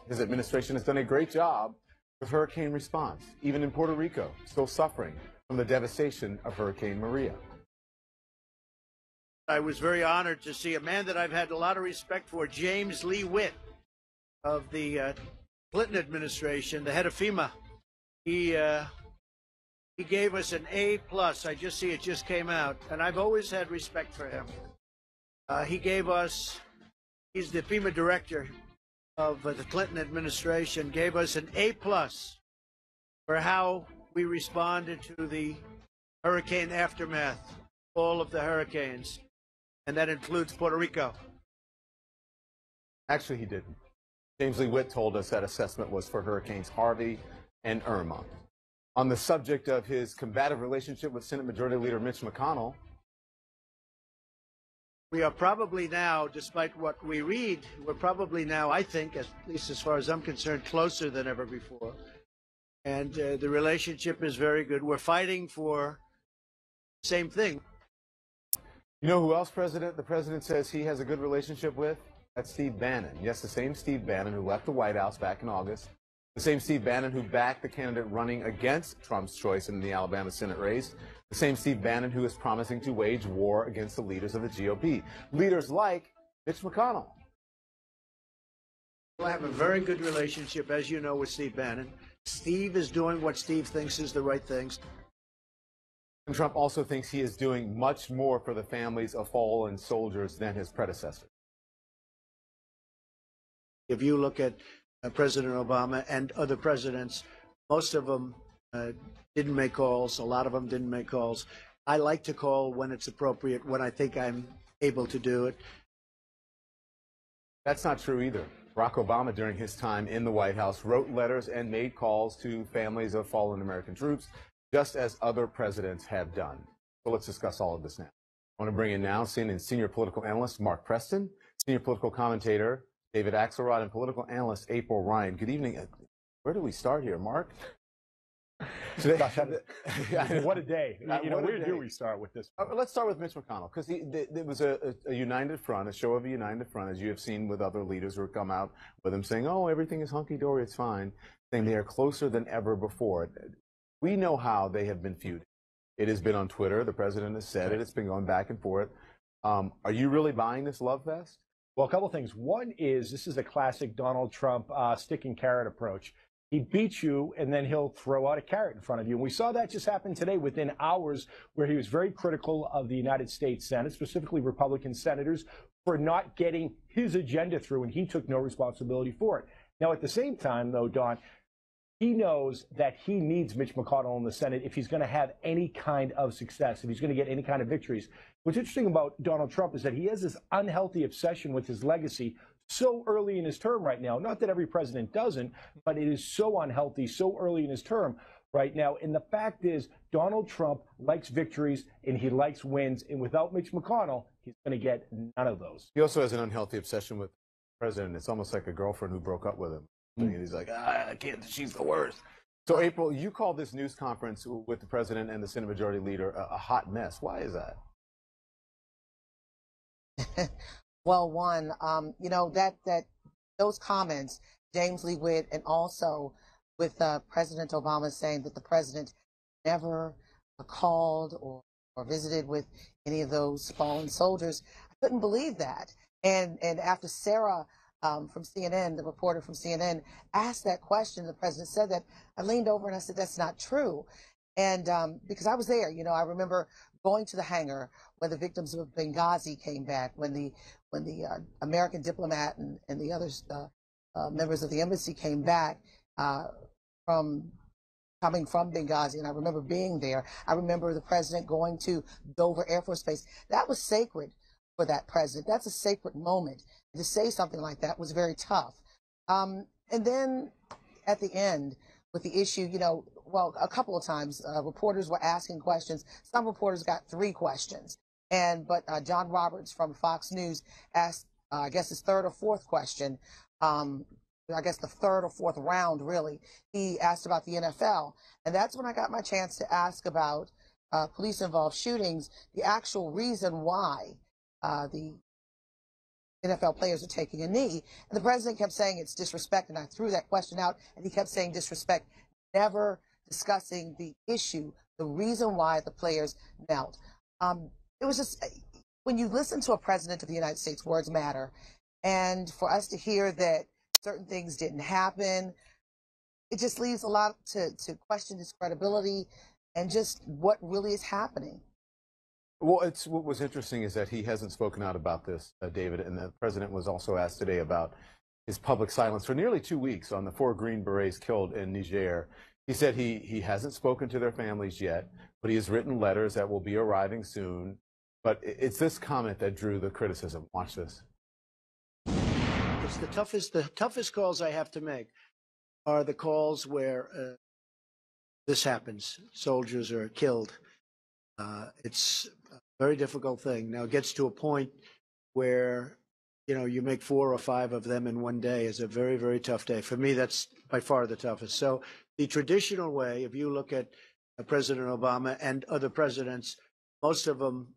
His administration has done a great job with hurricane response, even in Puerto Rico, still suffering from the devastation of Hurricane Maria. I was very honored to see a man that I've had a lot of respect for, James Lee Witt of the Clinton administration, the head of FEMA. He gave us an A+. I just see it just came out, and I've always had respect for him. He gave us, he's the FEMA director of the Clinton administration, gave us an A+ for how we responded to the hurricane aftermath, all of the hurricanes, and that includes Puerto Rico. Actually, he didn't. James Lee Witt told us that assessment was for Hurricanes Harvey and Irma. On the subject of his combative relationship with Senate Majority Leader Mitch McConnell, we are probably now, despite what we read, we're probably now, I think, at least as far as I'm concerned, closer than ever before. And the relationship is very good. We're fighting for the same thing. You know who else the president says he has a good relationship with? That's Steve Bannon. Yes, the same Steve Bannon who left the White House back in August. The same Steve Bannon who backed the candidate running against Trump's choice in the Alabama Senate race. The same Steve Bannon who is promising to wage war against the leaders of the GOP. Leaders like Mitch McConnell. I have a very good relationship, as you know, with Steve Bannon. Steve is doing what Steve thinks is the right things. And Trump also thinks he is doing much more for the families of fallen soldiers than his predecessor. If you look at President Obama and other presidents, most of them didn't make calls. A lot of them didn't make calls. I like to call when it's appropriate, when I think I'm able to do it. That's not true either. Barack Obama, during his time in the White House, wrote letters and made calls to families of fallen American troops, just as other presidents have done. So let's discuss all of this now. I want to bring in now CNN senior political analyst Mark Preston, senior political commentator David Axelrod, and political analyst April Ryan. Good evening. Where do we start here, Mark? Today, what a day. Where do we start with this? Let's start with Mitch McConnell, because there was a united front, a show of a united front, as you have seen with other leaders who have come out with him saying, oh, everything is hunky-dory, it's fine, saying they are closer than ever before. We know how they have been feuding. It has been on Twitter. The president has said it. It's been going back and forth. Are you really buying this love fest? Well, a couple of things. One is this is a classic Donald Trump stick and carrot approach. He beats you, and then he'll throw out a carrot in front of you. And we saw that just happen today within hours, where he was very critical of the United States Senate, specifically Republican senators, for not getting his agenda through, and he took no responsibility for it. Now, at the same time, though, Don, he knows that he needs Mitch McConnell in the Senate if he's going to have any kind of success, if he's going to get any kind of victories. What's interesting about Donald Trump is that he has this unhealthy obsession with his legacy so early in his term right now. Not that every president doesn't, but it is so unhealthy so early in his term right now. And the fact is, Donald Trump likes victories and he likes wins. And without Mitch McConnell, he's going to get none of those. He also has an unhealthy obsession with the president. It's almost like a girlfriend who broke up with him. And he's like, I can't, she's the worst. So, April, you called this news conference with the president and the Senate Majority Leader a hot mess. Why is that? Well, one, those comments, James Lee Witt, and also with President Obama saying that the president never called or visited with any of those fallen soldiers, I couldn't believe that. And after Sarah from CNN, the reporter from CNN, asked that question, the president said that, I leaned over and I said, that's not true. And because I was there, I remember going to the hangar when the victims of Benghazi came back, when the American diplomat and the other members of the embassy came back coming from Benghazi, and I remember being there. I remember the president going to Dover Air Force Base. That was sacred for that president. That's a sacred moment. To say something like that was very tough. And then at the end, with the issue, well, a couple of times reporters were asking questions. Some reporters got 3 questions. But John Roberts from Fox News asked, I guess his 3rd or 4th question, I guess the 3rd or 4th round, really. He asked about the NFL. And that's when I got my chance to ask about police-involved shootings, the actual reason why the NFL players are taking a knee. And the president kept saying it's disrespect, and I threw that question out, and he kept saying disrespect, never discussing the issue, the reason why the players knelt. It was just, when you listen to a president of the United States, words matter. And for us to hear that certain things didn't happen, it just leaves a lot to question his credibility and just what really is happening. Well, what was interesting is that he hasn't spoken out about this, David, and the president was also asked today about his public silence for nearly 2 weeks on the 4 Green Berets killed in Niger. He said he hasn't spoken to their families yet, but he has written letters that will be arriving soon. But it's this comment that drew the criticism. Watch this. It's the toughest calls I have to make are the calls where this happens. Soldiers are killed. It's a very difficult thing. Now it gets to a point where, you make 4 or 5 of them in one day is a very, very tough day. For me, that's by far the toughest. So the traditional way, if you look at President Obama and other presidents, most of them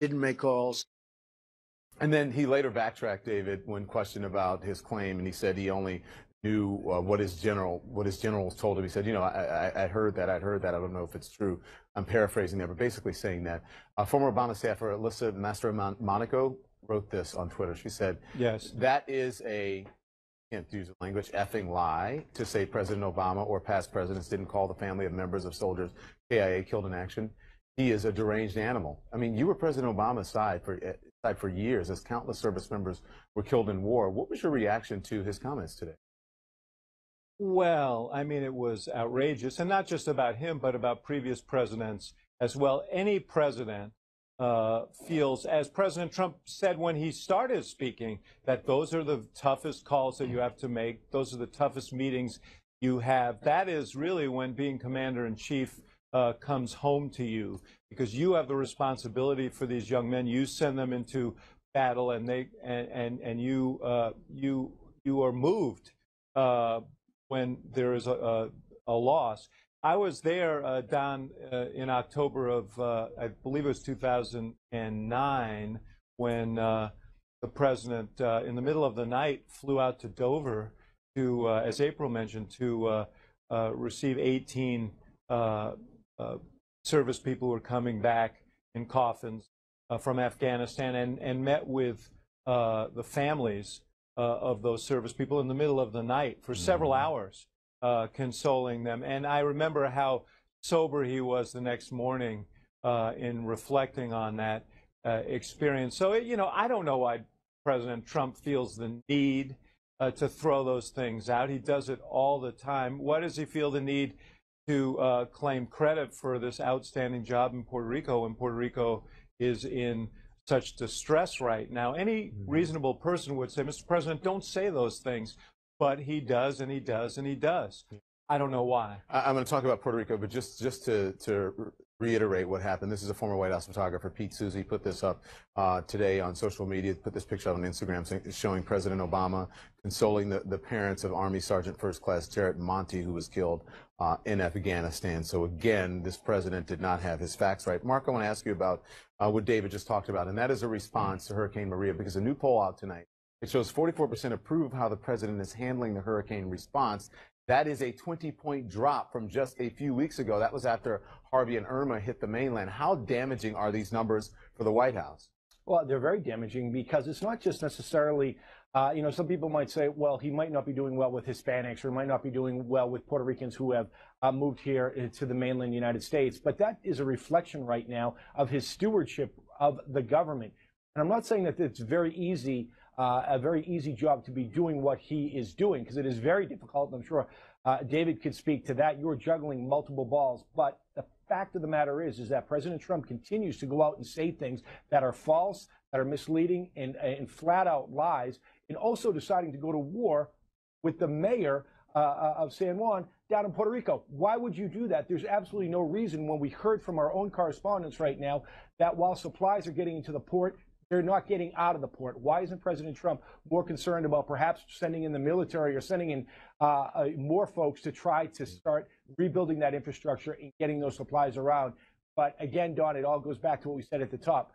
didn't make calls. And then he later backtracked, David, when questioned about his claim, and he said he only knew what his generals told him. He said, I heard that. I don't know if it's true. I'm paraphrasing there, but basically saying that. Former Obama staffer Alyssa Mastromonaco wrote this on Twitter. She said, yes, that is can't use the language, effing lie to say President Obama or past presidents didn't call the family of members of soldiers KIA killed in action. He is a deranged animal. I mean, you were President Obama's side for years as countless service members were killed in war. What was your reaction to his comments today? Well, I mean, it was outrageous, and not just about him, but about previous presidents as well. Any president feels, as President Trump said when he started speaking, that those are the toughest calls that you have to make. Those are the toughest meetings you have. That is really when being commander-in-chief comes home to you, because you have the responsibility for these young men. You send them into battle, and you are moved when there is a loss. I was there, Don, in October of, I believe it was 2009, when the president, in the middle of the night, flew out to Dover to, as April mentioned, to receive 18 service people who were coming back in coffins from Afghanistan, and met with the families of those service people in the middle of the night for several hours, consoling them. And I remember how sober he was the next morning in reflecting on that experience. So, I don't know why President Trump feels the need to throw those things out. He does it all the time. Why does he feel the need to claim credit for this outstanding job in Puerto Rico when Puerto Rico is in such distress right now? Any reasonable person would say, Mr. President, don't say those things. But he does, and he does, and he does. I don't know why. I'm going to talk about Puerto Rico, but just to reiterate what happened. This is a former White House photographer, Pete Soucy, put this up today on social media, put this picture up on Instagram showing President Obama consoling the parents of Army Sergeant First Class Jarrett Monty, who was killed in Afghanistan. So again, this president did not have his facts right. Mark, I want to ask you about what David just talked about, and that is a response to Hurricane Maria, because a new poll out tonight, it shows 44% approve how the president is handling the hurricane response. That is a 20-point drop from just a few weeks ago. That was after Harvey and Irma hit the mainland. How damaging are these numbers for the White House? Well, they're very damaging, because it's not just necessarily, some people might say, well, he might not be doing well with Hispanics, or might not be doing well with Puerto Ricans who have moved here to the mainland United States. But that is a reflection right now of his stewardship of the government. And I'm not saying that it's very easy, a very easy job to be doing what he is doing, because it is very difficult. And I'm sure David could speak to that. You're juggling multiple balls. But the fact of the matter is that President Trump continues to go out and say things that are false, that are misleading, and flat out lies, and also deciding to go to war with the mayor of San Juan down in Puerto Rico. Why would you do that? There's absolutely no reason, when we heard from our own correspondents right now that while supplies are getting into the port, they're not getting out of the port. Why isn't President Trump more concerned about perhaps sending in the military, or sending in more folks to try to start rebuilding that infrastructure and getting those supplies around? But again, Don, it all goes back to what we said at the top.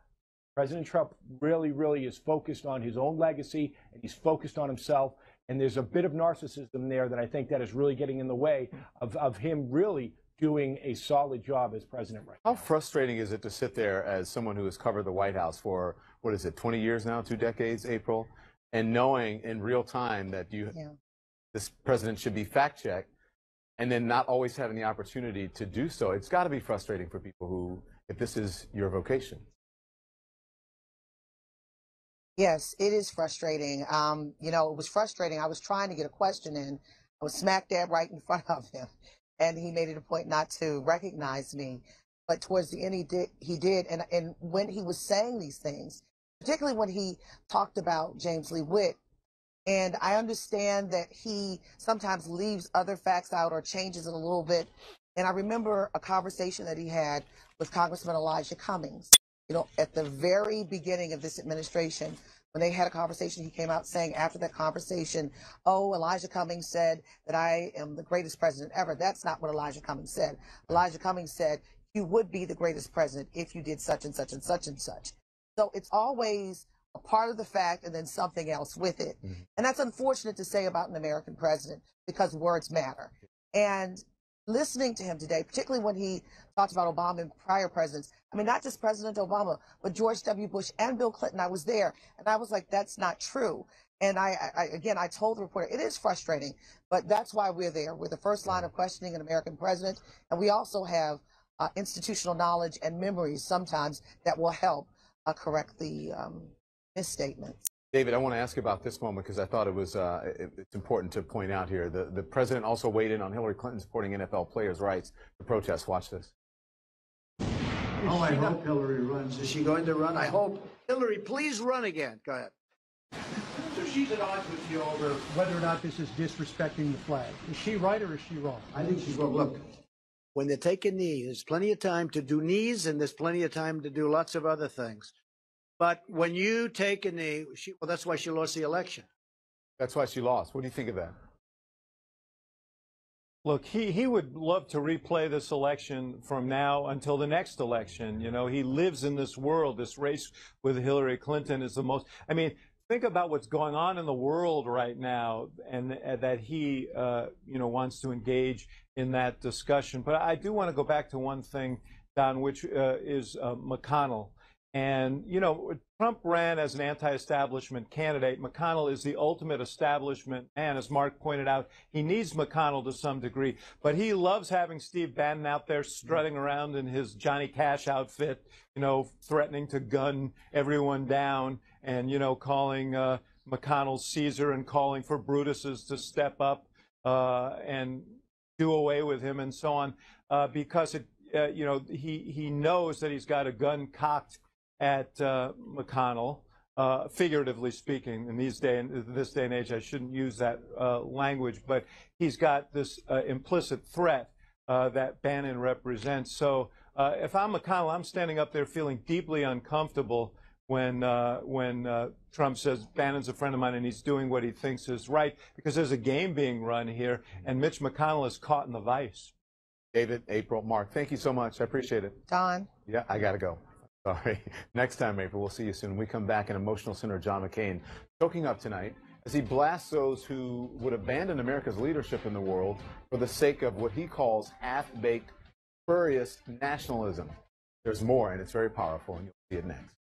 President Trump really is focused on his own legacy, and he's focused on himself. And there's a bit of narcissism there that I think that is really getting in the way of him really doing a solid job as president right now. How frustrating is it to sit there as someone who has covered the White House for, what is it, 20 years now, 2 decades, April, and knowing in real time that this president should be fact-checked, and then not always having the opportunity to do so? It's got to be frustrating for people who, if this is your vocation. Yes, it is frustrating. You know, it was frustrating. I was trying to get a question in. I was smack dab right in front of him, and he made it a point not to recognize me. But towards the end, he did. And when he was saying these things, particularly when he talked about James Lee Witt, and I understand that he sometimes leaves other facts out or changes it a little bit. And I remember a conversation that he had with Congressman Elijah Cummings. You know, at the very beginning of this administration, when they had a conversation, he came out saying after that conversation, oh, Elijah Cummings said that I am the greatest president ever. That's not what Elijah Cummings said. Elijah Cummings said, you would be the greatest president if you did such and such and such and such. So it's always a part of the fact and then something else with it. Mm-hmm. And that's unfortunate to say about an American president because words matter. And listening to him today, particularly when he talked about Obama and prior presidents, I mean, not just President Obama, but George W. Bush and Bill Clinton, I was there. And I was like, that's not true. And I told the reporter, it is frustrating, but that's why we're there. We're the first line of questioning an American president. And we also have institutional knowledge and memories sometimes that will help correct the misstatements. David, I want to ask you about this moment because I thought it was it's important to point out here. The president also weighed in on Hillary Clinton supporting NFL players' rights to protest. Watch this. Oh, I hope Hillary runs. Is she going to run? I hope. Hillary, please run again. Go ahead. So she's at odds with you over whether or not this is disrespecting the flag. Is she right or is she wrong? I think she's wrong. Look, when they take a knee, there's plenty of time to do knees and there's plenty of time to do lots of other things. But when you take a knee, well, that's why she lost the election. That's why she lost. What do you think of that? Look, he would love to replay this election from now until the next election. You know, he lives in this world. This race with Hillary Clinton is the most, I mean, think about what's going on in the world right now and that he, you know, wants to engage in that discussion. But I do want to go back to one thing, Don, which is McConnell. And, you know, Trump ran as an anti-establishment candidate. McConnell is the ultimate establishment man. As Mark pointed out, he needs McConnell to some degree. But he loves having Steve Bannon out there strutting around in his Johnny Cash outfit, you know, threatening to gun everyone down and, you know, calling McConnell Caesar and calling for Brutuses to step up and do away with him and so on, because, you know, he knows that he's got a gun cocked at McConnell, figuratively speaking. In this day and age, I shouldn't use that language, but he's got this implicit threat that Bannon represents. So if I'm McConnell, I'm standing up there feeling deeply uncomfortable when Trump says Bannon's a friend of mine and he's doing what he thinks is right, because there's a game being run here, and Mitch McConnell is caught in the vice. David, April, Mark, thank you so much. I appreciate it. Don? Yeah, I got to go. Sorry. Next time, April, we'll see you soon. When we come back, an emotional senator, John McCain, choking up tonight as he blasts those who would abandon America's leadership in the world for the sake of what he calls half-baked, spurious nationalism. There's more, and it's very powerful, and you'll see it next.